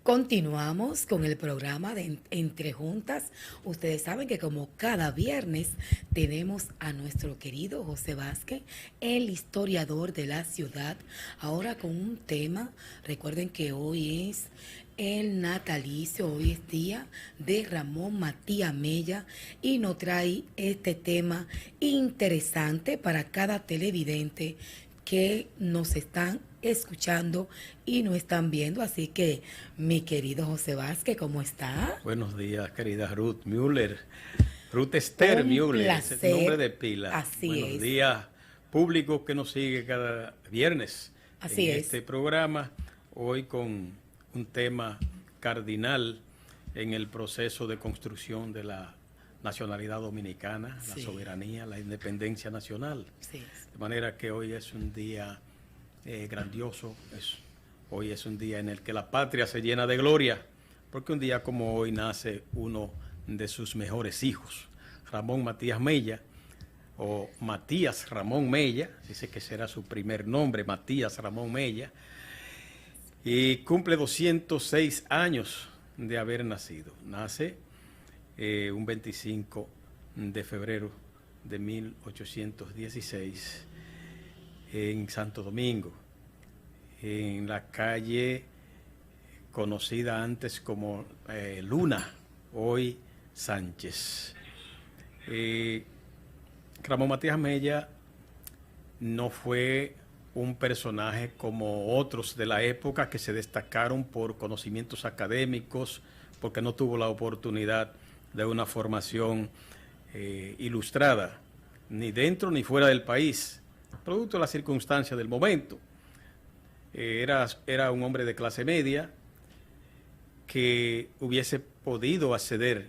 Continuamos con el programa de Entre Juntas. Ustedes saben que como cada viernes tenemos a nuestro querido José Vázquez, el historiador de la ciudad, ahora con un tema. Recuerden que hoy es el natalicio, hoy es día de Ramón Matías Mella y nos trae este tema interesante para cada televidente que nos están escuchando y nos están viendo. Así que, mi querido José Vázquez, ¿cómo está? Buenos días, querida Ruth Müller. Ruth Esther Un Müller, ese es el nombre placer. de pila. Así Buenos es. días, público que nos sigue cada viernes Así en es. este programa. Hoy con un tema cardinal en el proceso de construcción de la nacionalidad dominicana, la Sí. soberanía, la independencia nacional. Sí. De manera que hoy es un día grandioso, hoy es un día en el que la patria se llena de gloria, porque un día como hoy nace uno de sus mejores hijos, Ramón Matías Mella, o Matías Ramón Mella, dice que será su primer nombre, Matías Ramón Mella, y cumple 206 años de haber nacido. Nace un 25 de febrero de 1816 en Santo Domingo, en la calle conocida antes como Luna, hoy Sánchez. Ramón Matías Mella no fue un personaje como otros de la época que se destacaron por conocimientos académicos, porque no tuvo la oportunidad de una formación ilustrada, ni dentro ni fuera del país, producto de las circunstancias del momento. Era un hombre de clase media que hubiese podido acceder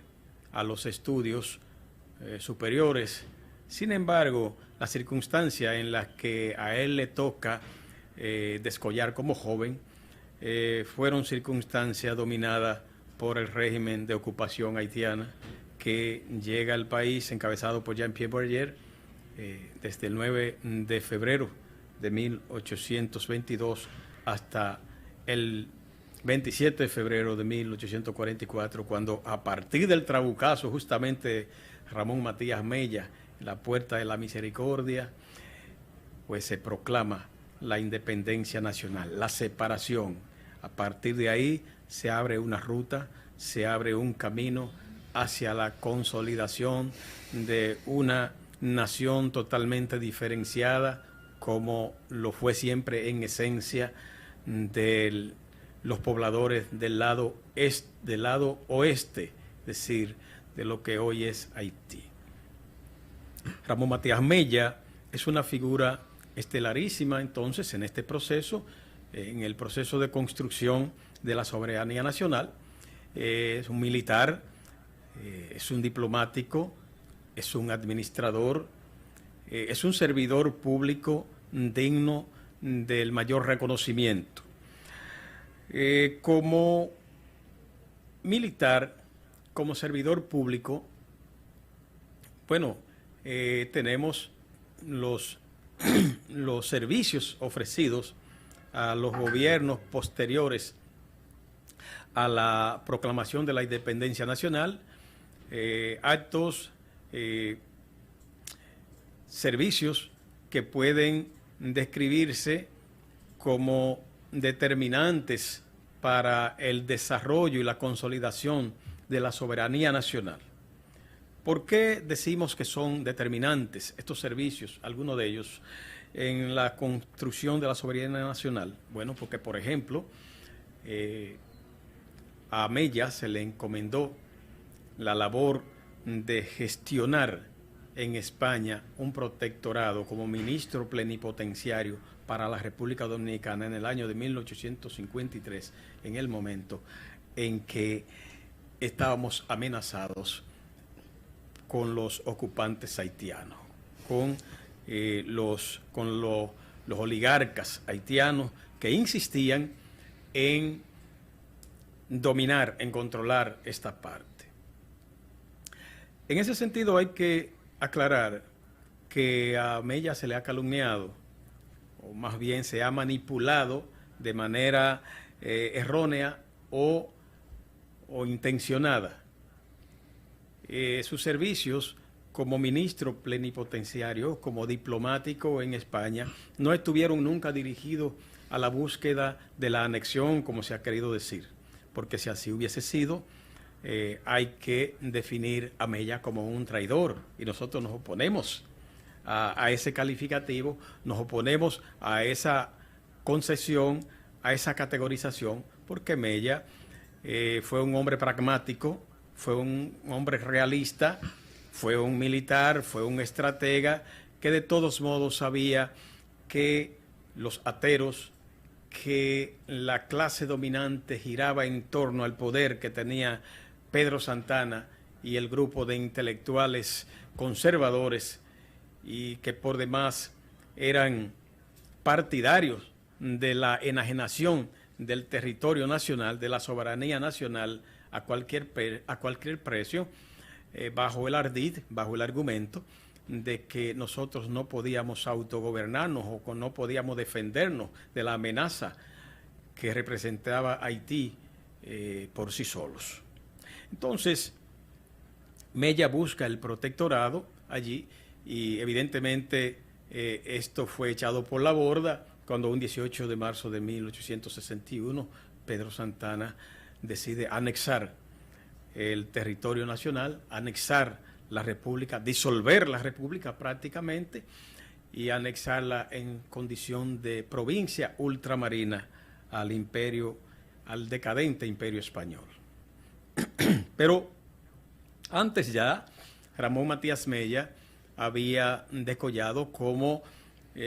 a los estudios superiores. Sin embargo, las circunstancias en las que a él le toca descollar como joven fueron circunstancias dominadas por el régimen de ocupación haitiana que llega al país encabezado por Jean-Pierre Bourdieu desde el 9 de febrero de 1822 hasta el 27 de febrero de 1844, cuando a partir del trabucazo justamente Ramón Matías Mella, en la Puerta de la Misericordia, pues se proclama la independencia nacional, la separación. A partir de ahí se abre una ruta, se abre un camino hacia la consolidación de una nación totalmente diferenciada, como lo fue siempre en esencia de los pobladores del lado oeste, es decir, de lo que hoy es Haití. Ramón Matías Mella es una figura estelarísima entonces en este proceso, en el proceso de construcción de la soberanía nacional. Es un militar, es un diplomático, es un administrador, es un servidor público digno del mayor reconocimiento. Como militar, como servidor público, bueno, tenemos los servicios ofrecidos a los gobiernos posteriores a la proclamación de la independencia nacional, actos, servicios que pueden describirse como determinantes para el desarrollo y la consolidación de la soberanía nacional. ¿Por qué decimos que son determinantes estos servicios, algunos de ellos, en la construcción de la soberanía nacional? Bueno, porque, por ejemplo, a Mella se le encomendó la labor de gestionar en España un protectorado como ministro plenipotenciario para la República Dominicana en el año de 1853, en el momento en que estábamos amenazados con los ocupantes haitianos, con los oligarcas haitianos que insistían en dominar, en controlar esta parte. En ese sentido hay que aclarar que a Mella se le ha calumniado, o más bien se ha manipulado de manera errónea o, o intencionada. Sus servicios como ministro plenipotenciario, como diplomático en España, no estuvieron nunca dirigidos a la búsqueda de la anexión, como se ha querido decir, porque si así hubiese sido, hay que definir a Mella como un traidor, y nosotros nos oponemos a ese calificativo, nos oponemos a esa concesión, a esa categorización, porque Mella fue un hombre pragmático, fue un hombre realista, fue un militar, fue un estratega, que de todos modos sabía que los ateros, que la clase dominante giraba en torno al poder que tenía Pedro Santana y el grupo de intelectuales conservadores, y que por demás eran partidarios de la enajenación del territorio nacional, de la soberanía nacional a cualquier precio, bajo el ardid, bajo el argumento de que nosotros no podíamos autogobernarnos o no podíamos defendernos de la amenaza que representaba Haití por sí solos. Entonces, Mella busca el protectorado allí y evidentemente esto fue echado por la borda cuando un 18 de marzo de 1861 Pedro Santana decide anexar el territorio nacional, anexar la república, disolver la república prácticamente y anexarla en condición de provincia ultramarina al imperio, al decadente imperio español. Pero antes ya, Ramón Matías Mella había decollado como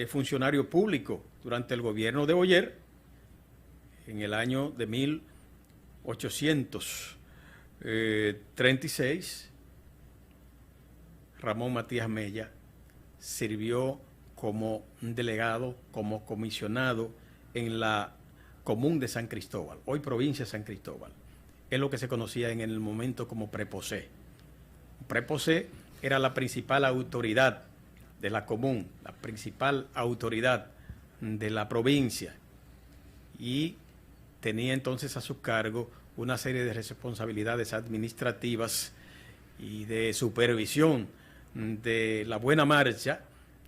funcionario público durante el gobierno de Oller en el año de 1836. Ramón Matías Mella sirvió como delegado, como comisionado en la Común de San Cristóbal, hoy provincia de San Cristóbal. Es lo que se conocía en el momento como preposé. Preposé era la principal autoridad de la Común, la principal autoridad de la provincia, y tenía entonces a su cargo una serie de responsabilidades administrativas y de supervisión de la buena marcha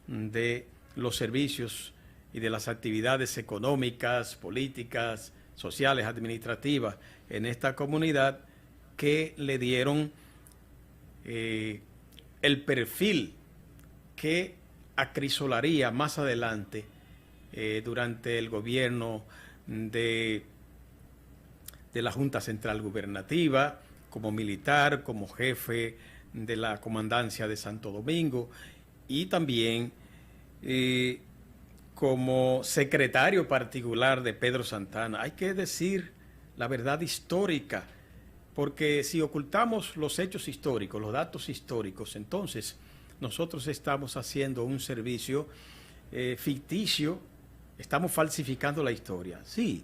de los servicios y de las actividades económicas, políticas, sociales, administrativas en esta comunidad, que le dieron el perfil que acrisolaría más adelante durante el gobierno de la Junta Central Gubernativa, como militar, como jefe de la Comandancia de Santo Domingo, y también como secretario particular de Pedro Santana. Hay que decir la verdad histórica, porque si ocultamos los hechos históricos, los datos históricos, entonces nosotros estamos haciendo un servicio ficticio, estamos falsificando la historia. Sí,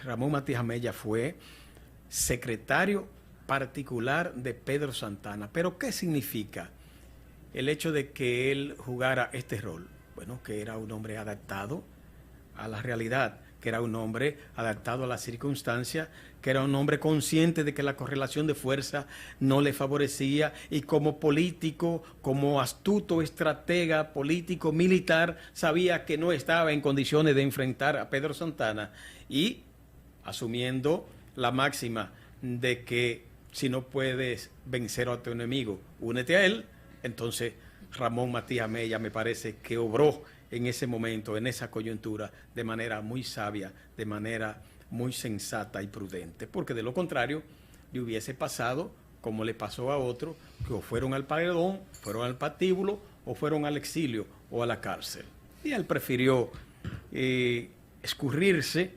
Ramón Matías Mella fue secretario particular de Pedro Santana. Pero ¿qué significa el hecho de que él jugara este rol? Bueno, que era un hombre adaptado a la realidad, que era un hombre adaptado a las circunstancias, que era un hombre consciente de que la correlación de fuerza no le favorecía, y como político, como astuto estratega político militar, sabía que no estaba en condiciones de enfrentar a Pedro Santana, y asumiendo la máxima de que si no puedes vencer a tu enemigo, únete a él. Entonces Ramón Matías Mella me parece que obró en ese momento, en esa coyuntura, de manera muy sabia, de manera muy sensata y prudente, porque de lo contrario le hubiese pasado como le pasó a otros, que o fueron al paredón, fueron al patíbulo, o fueron al exilio o a la cárcel. Y él prefirió escurrirse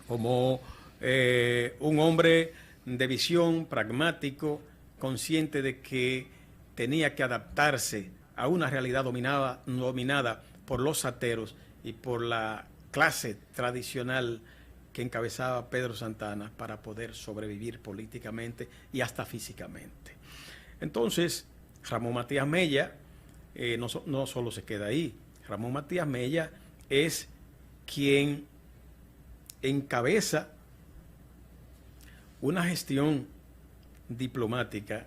como un hombre de visión, pragmático, consciente de que tenía que adaptarse a una realidad dominada por los ateros y por la clase tradicional que encabezaba Pedro Santana, para poder sobrevivir políticamente y hasta físicamente. Entonces, Ramón Matías Mella no solo se queda ahí. Ramón Matías Mella es quien encabeza una gestión diplomática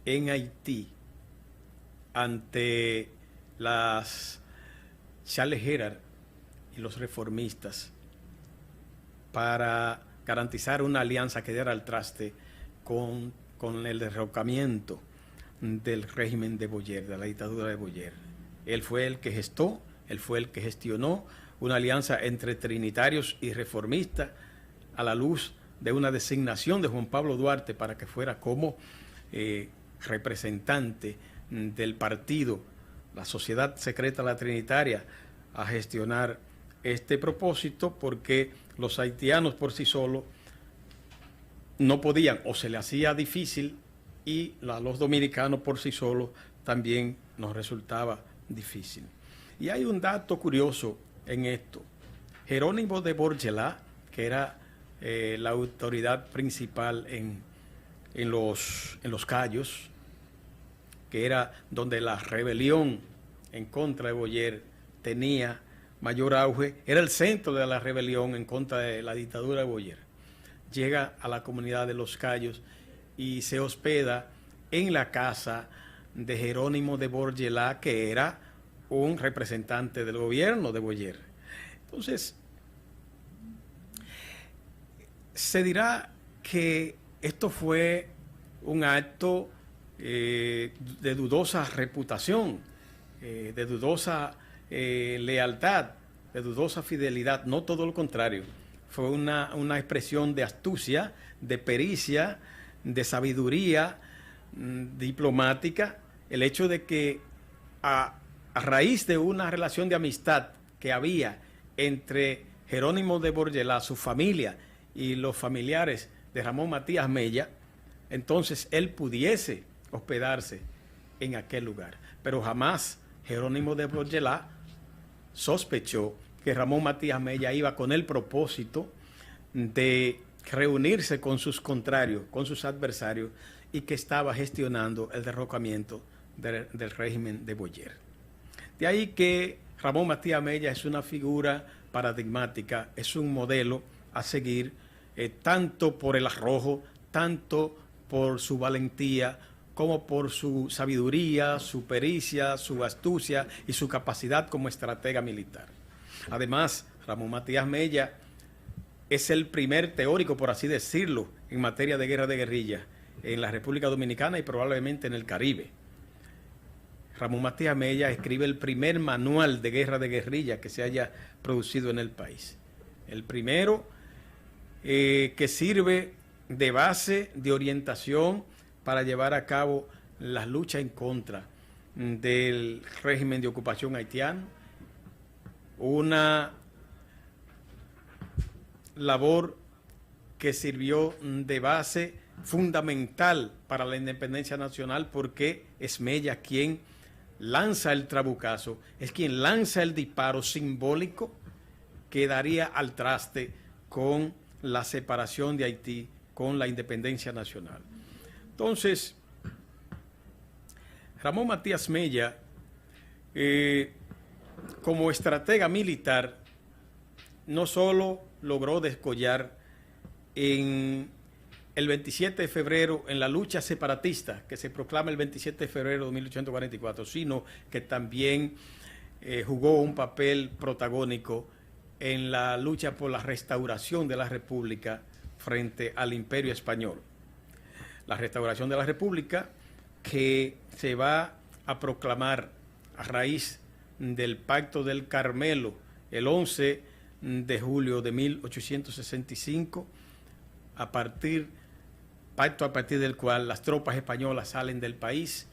en Haití ante las Charles Gerard y los reformistas para garantizar una alianza que diera al traste con el derrocamiento del régimen de Boyer, de la dictadura de Boyer. Él fue el que gestó, él fue el que gestionó una alianza entre trinitarios y reformistas a la luz de una designación de Juan Pablo Duarte para que fuera como representante del partido, la Sociedad Secreta La Trinitaria, a gestionar este propósito, porque los haitianos por sí solos no podían o se les hacía difícil, y a los dominicanos por sí solos también nos resultaba difícil. Y hay un dato curioso en esto. Jerónimo de Borgelá, que era la autoridad principal en los Cayos, que era donde la rebelión en contra de Boyer tenía mayor auge, era el centro de la rebelión en contra de la dictadura de Boyer. Llega a la comunidad de los Cayos y se hospeda en la casa de Jerónimo de Borgelá, que era un representante del gobierno de Boyer. Entonces, se dirá que esto fue un acto de dudosa reputación, de dudosa lealtad, de dudosa fidelidad. No, todo lo contrario. Fue una expresión de astucia, de pericia, de sabiduría diplomática, el hecho de que a raíz de una relación de amistad que había entre Jerónimo de Borgelá, su familia y los familiares de Ramón Matías Mella, entonces él pudiese hospedarse en aquel lugar. Pero jamás Jerónimo de Borgelá sospechó que Ramón Matías Mella iba con el propósito de reunirse con sus contrarios, con sus adversarios, y que estaba gestionando el derrocamiento del régimen de Boyer. De ahí que Ramón Matías Mella es una figura paradigmática, es un modelo a seguir, tanto por el arrojo, tanto por su valentía, como por su sabiduría, su pericia, su astucia y su capacidad como estratega militar. Además, Ramón Matías Mella es el primer teórico, por así decirlo, en materia de guerra de guerrilla en la República Dominicana y probablemente en el Caribe. Ramón Matías Mella escribe el primer manual de guerra de guerrilla que se haya producido en el país. El primero que sirve de base, de orientación para llevar a cabo las luchas en contra del régimen de ocupación haitiano. Una labor que sirvió de base fundamental para la independencia nacional, porque es Mella quien lanza el trabucazo, es quien lanza el disparo simbólico que daría al traste con la separación de Haití, con la independencia nacional. Entonces, Ramón Matías Mella, como estratega militar, no solo logró descollar en el 27 de febrero en la lucha separatista que se proclama el 27 de febrero de 1844, sino que también jugó un papel protagónico en la lucha por la restauración de la República frente al Imperio Español. La restauración de la República que se va a proclamar a raíz del Pacto del Carmelo el 11 de julio de 1865, a partir del cual las tropas españolas salen del país.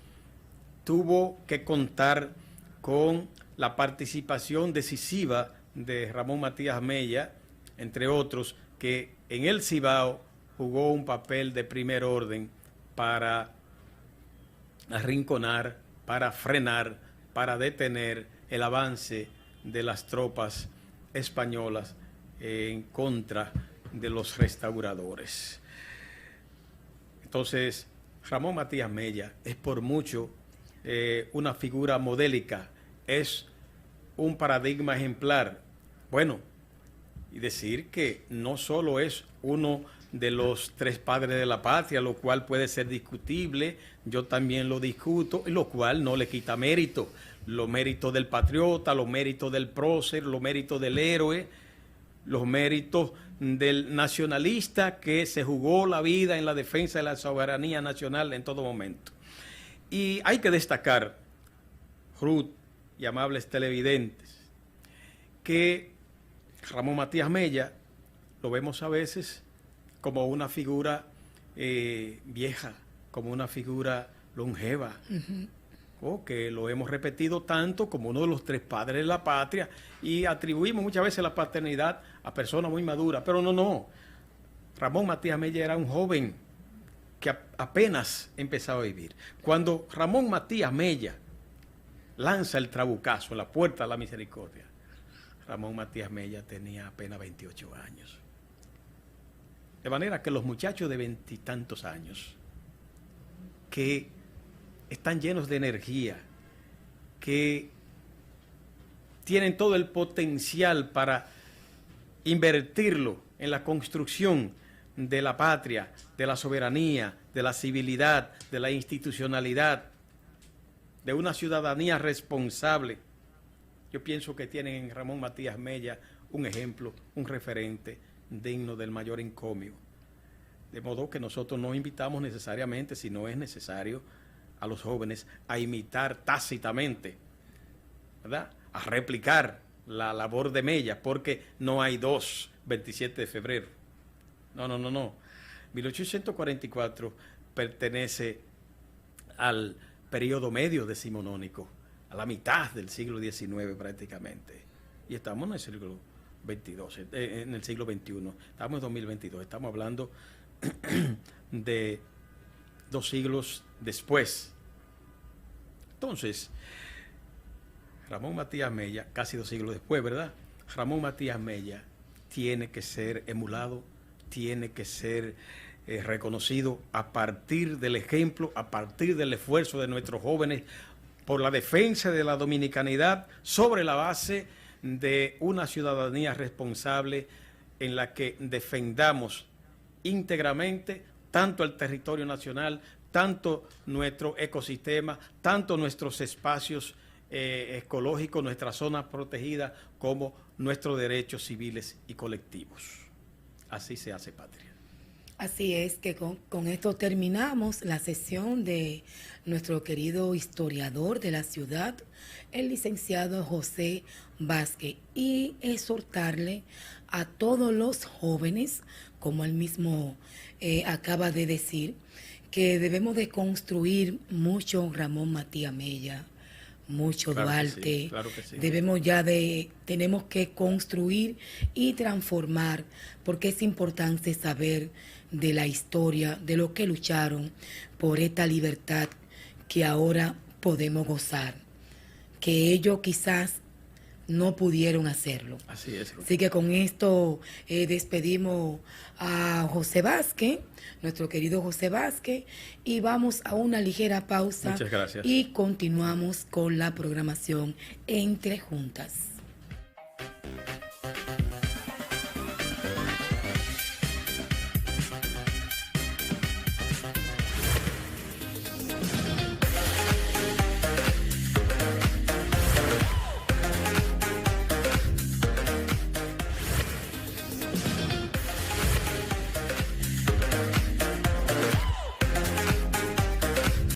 Tuvo que contar con la participación decisiva de Ramón Matías Mella, entre otros, que en el Cibao jugó un papel de primer orden para arrinconar, para frenar, para detener el avance de las tropas españolas en contra de los restauradores. Entonces, Ramón Matías Mella es por mucho una figura modélica, es un paradigma ejemplar. Bueno, y decir que no solo es uno de los tres padres de la patria, lo cual puede ser discutible, yo también lo discuto, lo cual no le quita mérito, los méritos del patriota, los méritos del prócer, los méritos del héroe, los méritos del nacionalista que se jugó la vida en la defensa de la soberanía nacional en todo momento. Y hay que destacar, Ruth y amables televidentes, que Ramón Matías Mella lo vemos a veces como una figura vieja, como una figura longeva, que lo hemos repetido tanto como uno de los tres padres de la patria y atribuimos muchas veces la paternidad a personas muy maduras, pero no. Ramón Matías Mella era un joven que apenas empezaba a vivir. Cuando Ramón Matías Mella lanza el trabucazo en la puerta de la misericordia, Ramón Matías Mella tenía apenas 28 años. De manera que los muchachos de 20 y tantos años, que están llenos de energía, que tienen todo el potencial para invertirlo en la construcción de la patria, de la soberanía, de la civilidad, de la institucionalidad, de una ciudadanía responsable. Yo pienso que tienen en Ramón Matías Mella un ejemplo, un referente digno del mayor encomio. De modo que nosotros no invitamos necesariamente, si no es necesario, a los jóvenes a imitar tácitamente, ¿verdad?, a replicar la labor de Mella, porque no hay dos 27 de febrero. No. 1844 pertenece al periodo medio decimonónico, a la mitad del siglo XIX prácticamente. Y estamos en el siglo XXII, en el siglo XXI. Estamos en 2022, estamos hablando de 2 siglos después. Entonces, Ramón Matías Mella, casi 2 siglos después, ¿verdad? Ramón Matías Mella tiene que ser emulado, tiene que ser reconocido a partir del ejemplo, a partir del esfuerzo de nuestros jóvenes por la defensa de la dominicanidad sobre la base de una ciudadanía responsable en la que defendamos íntegramente tanto el territorio nacional, tanto nuestro ecosistema, tanto nuestros espacios ecológicos, nuestras zonas protegidas, como nuestros derechos civiles y colectivos. Así se hace patria. Así es que con esto terminamos la sesión de nuestro querido historiador de la ciudad, el licenciado José Vázquez, y exhortarle a todos los jóvenes, como él mismo acaba de decir, que debemos de construir mucho Ramón Matías Mella, mucho Claro Duarte, que sí, claro que sí. Tenemos que construir y transformar, porque es importante saber de la historia, de lo que lucharon por esta libertad que ahora podemos gozar, que ellos quizás no pudieron hacerlo. Así es. Así que con esto despedimos a José Vázquez, nuestro querido José Vázquez, y vamos a una ligera pausa. Muchas gracias. Y continuamos con la programación Entre Juntas.